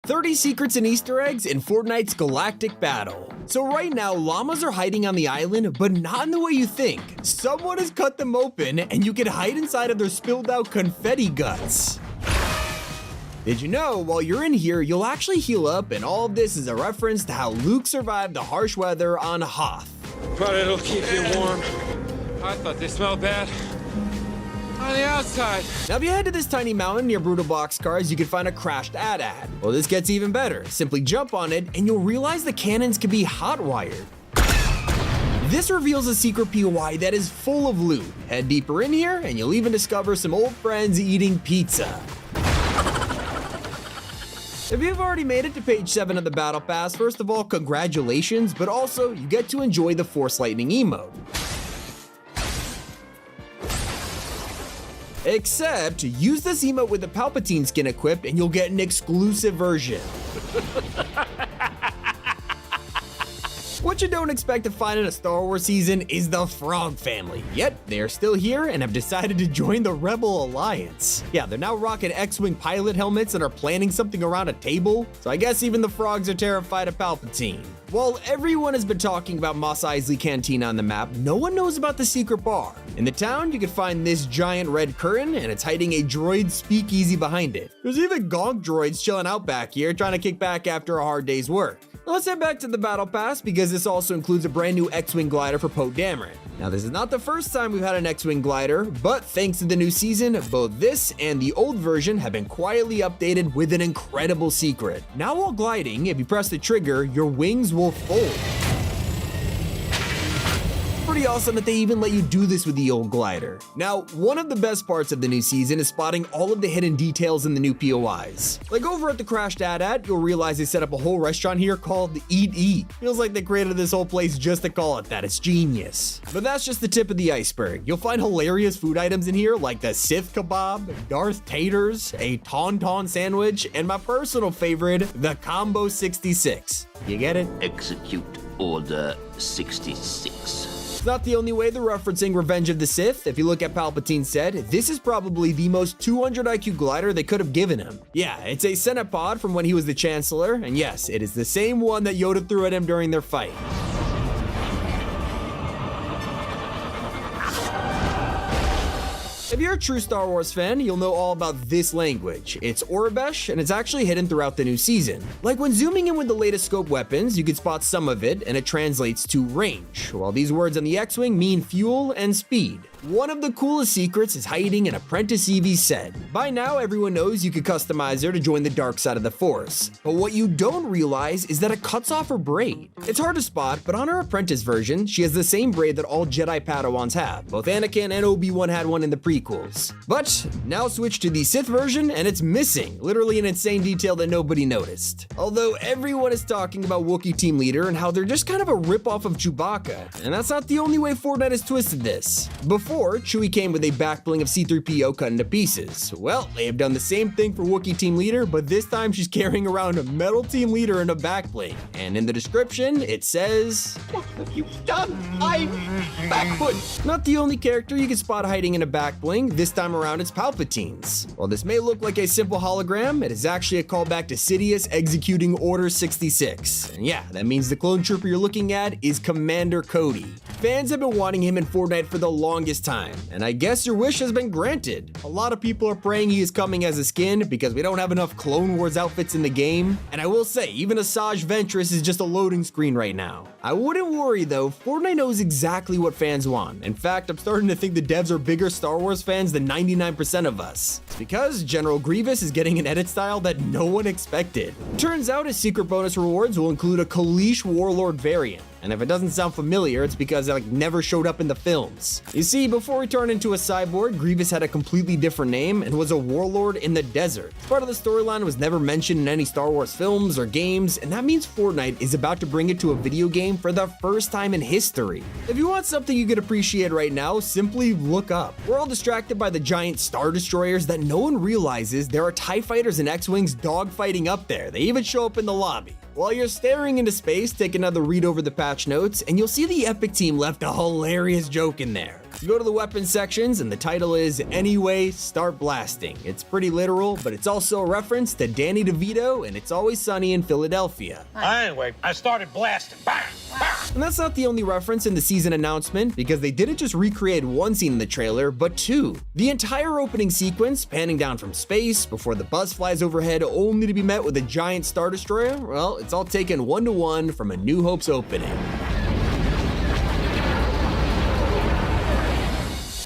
30 secrets and Easter eggs in Fortnite's galactic battle. So right now, llamas are hiding on the island, but not in the way you think. Someone has cut them open, and you can hide inside of their spilled out confetti guts. Did you know, while you're in here, you'll actually heal up, and all of this is a reference to how Luke survived the harsh weather on Hoth. But it'll keep you warm. I thought they smelled bad on the outside. Now, if you head to this tiny mountain near Brutal Boxcars, you can find a crashed ad. Well, this gets even better. Simply jump on it, and you'll realize the cannons can be hot-wired. This reveals a secret POI that is full of loot. Head deeper in here, and you'll even discover some old friends eating pizza. If you've already made it to page 7 of the Battle Pass, first of all, congratulations, but also, you get to enjoy the Force Lightning emote. Except, use this emote with the Palpatine skin equipped and you'll get an exclusive version. What you don't expect to find in a Star Wars season is the Frog family. Yet, they are still here and have decided to join the Rebel Alliance. Yeah, they're now rocking X-Wing pilot helmets and are planning something around a table, so I guess even the frogs are terrified of Palpatine. While everyone has been talking about Mos Eisley Cantina on the map, no one knows about the secret bar. In the town, you can find this giant red curtain, and it's hiding a droid speakeasy behind it. There's even gonk droids chilling out back here, trying to kick back after a hard day's work. Now let's head back to the Battle Pass, because this also includes a brand new X-Wing glider for Poe Dameron. Now, this is not the first time we've had an X-Wing glider, but thanks to the new season, both this and the old version have been quietly updated with an incredible secret. Now while gliding, if you press the trigger, your wings will fold. Pretty awesome that they even let you do this with the old glider. Now, one of the best parts of the new season is spotting all of the hidden details in the new POIs. Like over at the crashed ad, you'll realize they set up a whole restaurant here called Eat Eat. Feels like they created this whole place just to call it that. It's genius. But that's just the tip of the iceberg. You'll find hilarious food items in here like the Sith kebab, Darth taters, a tauntaun sandwich, and my personal favorite, the Combo 66. You get it? Execute Order 66. It's not the only way they're referencing Revenge of the Sith. If you look at Palpatine's set, this is probably the most 200 IQ glider they could have given him. Yeah, it's a Senate pod from when he was the Chancellor, and yes, it is the same one that Yoda threw at him during their fight. If you're a true Star Wars fan, you'll know all about this language. It's Aurebesh, and it's actually hidden throughout the new season. Like when zooming in with the latest scope weapons, you can spot some of it, and it translates to range, while these words on the X-Wing mean fuel and speed. One of the coolest secrets is hiding in Apprentice Evie's set. By now, everyone knows you could customize her to join the dark side of the Force. But what you don't realize is that it cuts off her braid. It's hard to spot, but on her Apprentice version, she has the same braid that all Jedi Padawans have. Both Anakin and Obi-Wan had one in the prequels. But now switch to the Sith version, and it's missing. Literally an insane detail that nobody noticed. Although everyone is talking about Wookiee Team Leader and how they're just kind of a ripoff of Chewbacca. And that's not the only way Fortnite has twisted this. Before, Chewie came with a back bling of C-3PO cut into pieces. Well, they have done the same thing for Wookiee Team Leader, but this time she's carrying around a metal Team Leader in a back bling. And in the description, it says, "What have you done? I'm backward." Not the only character you can spot hiding in a back bling. This time around, it's Palpatine's. While this may look like a simple hologram, it is actually a callback to Sidious executing Order 66. And yeah, that means the clone trooper you're looking at is Commander Cody. Fans have been wanting him in Fortnite for the longest time, and I guess your wish has been granted. A lot of people are praying he is coming as a skin because we don't have enough Clone Wars outfits in the game, and I will say, even Asajj Ventress is just a loading screen right now. I wouldn't worry though, Fortnite knows exactly what fans want. In fact, I'm starting to think the devs are bigger Star Wars fans than 99% of us. It's because General Grievous is getting an edit style that no one expected. Turns out his secret bonus rewards will include a Kaleesh Warlord variant. And if it doesn't sound familiar, it's because it never showed up in the films. You see, before he turned into a cyborg, Grievous had a completely different name and was a warlord in the desert. Part of the storyline was never mentioned in any Star Wars films or games, and that means Fortnite is about to bring it to a video game for the first time in history. If you want something you could appreciate right now, simply look up. We're all distracted by the giant Star Destroyers that no one realizes there are TIE Fighters and X-Wings dogfighting up there. They even show up in the lobby. While you're staring into space, take another read over the patch notes, and you'll see the Epic team left a hilarious joke in there. You go to the weapons sections, and the title is Anyway, Start Blasting. It's pretty literal, but it's also a reference to Danny DeVito and It's Always Sunny in Philadelphia. Anyway, I started blasting. Bang! Bang! And that's not the only reference in the season announcement, because they didn't just recreate one scene in the trailer, but two. The entire opening sequence, panning down from space before the bus flies overhead only to be met with a giant Star Destroyer, well, it's all taken one-to-one from A New Hope's opening.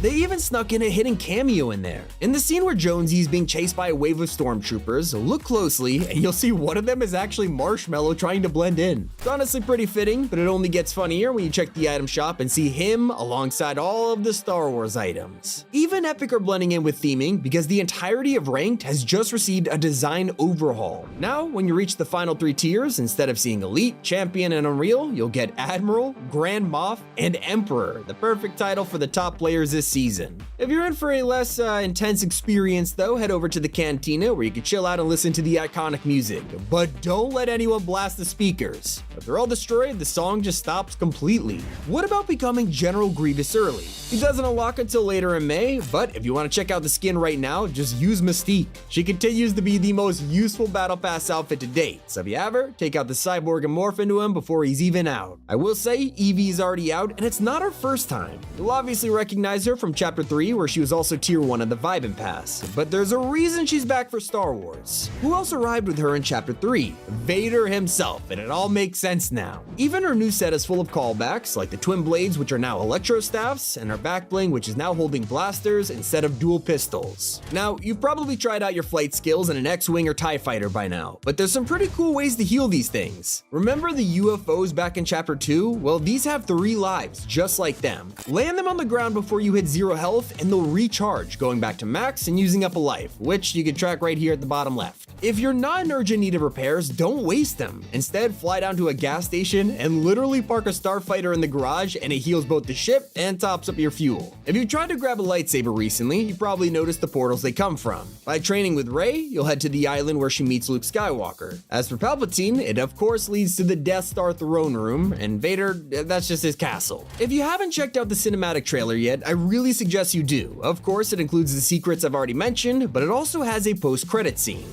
They even snuck in a hidden cameo in there. In the scene where Jonesy's being chased by a wave of stormtroopers, look closely and you'll see one of them is actually Marshmallow trying to blend in. It's honestly pretty fitting, but it only gets funnier when you check the item shop and see him alongside all of the Star Wars items. Even Epic are blending in with theming because the entirety of Ranked has just received a design overhaul. Now, when you reach the final 3 tiers, instead of seeing Elite, Champion, and Unreal, you'll get Admiral, Grand Moff, and Emperor, the perfect title for the top players this season. If you're in for a less intense experience though, head over to the Cantina where you can chill out and listen to the iconic music, but don't let anyone blast the speakers. If they're all destroyed, the song just stops completely. What about becoming General Grievous early? He doesn't unlock until later in May, but if you want to check out the skin right now, just use Mystique. She continues to be the most useful Battle Pass outfit to date, so if you have her, take out the Cyborg and morph into him before he's even out. I will say, Evie is already out, and it's not her first time. You'll obviously recognize her from Chapter 3, where she was also Tier 1 of the Vibin' Pass, but there's a reason she's back for Star Wars. Who else arrived with her in Chapter 3? Vader himself, and it all makes sense now. Even her new set is full of callbacks, like the twin blades, which are now electro staffs, and her back bling, which is now holding blasters instead of dual pistols. Now, you've probably tried out your flight skills in an X-Wing or TIE fighter by now, but there's some pretty cool ways to heal these things. Remember the UFOs back in Chapter 2? Well, these have 3 lives, just like them. Land them on the ground before you hit 0 health, and they'll recharge, going back to max and using up a life, which you can track right here at the bottom left. If you're not in urgent need of repairs, don't waste them. Instead, fly down to a gas station and literally park a starfighter in the garage, and it heals both the ship and tops up your fuel. If you tried to grab a lightsaber recently, you probably noticed the portals they come from. By training with Rey, you'll head to the island where she meets Luke Skywalker. As for Palpatine, it of course leads to the Death Star throne room, and Vader, that's just his castle. If you haven't checked out the cinematic trailer yet, I really suggest you do. Of course, it includes the secrets I've already mentioned, but it also has a post-credit scene.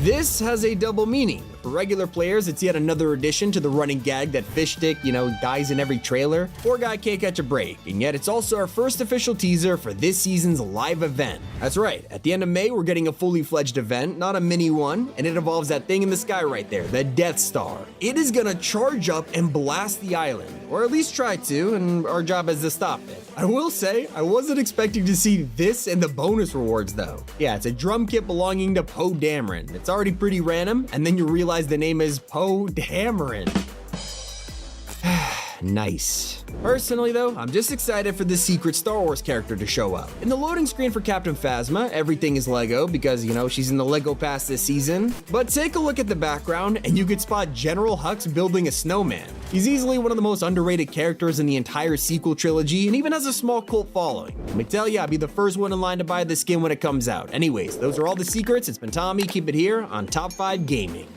This has a double meaning. For regular players, it's yet another addition to the running gag that Fish Stick, dies in every trailer. Poor guy can't catch a break, and yet it's also our first official teaser for this season's live event. That's right, at the end of May, we're getting a fully fledged event, not a mini one, and it involves that thing in the sky right there, the Death Star. It is gonna charge up and blast the island, or at least try to, and our job is to stop it. I will say, I wasn't expecting to see this in the bonus rewards though. Yeah, it's a drum kit belonging to Poe Dameron. It's already pretty random, and then you realize the name is Poe Dameron. Nice. Personally though, I'm just excited for this secret Star Wars character to show up. In the loading screen for Captain Phasma, everything is Lego because, she's in the Lego Pass this season. But take a look at the background and you could spot General Hux building a snowman. He's easily one of the most underrated characters in the entire sequel trilogy and even has a small cult following. Let me tell you, I'll be the first one in line to buy this skin when it comes out. Anyways, those are all the secrets. It's been Tommy. Keep it here on Top 5 Gaming.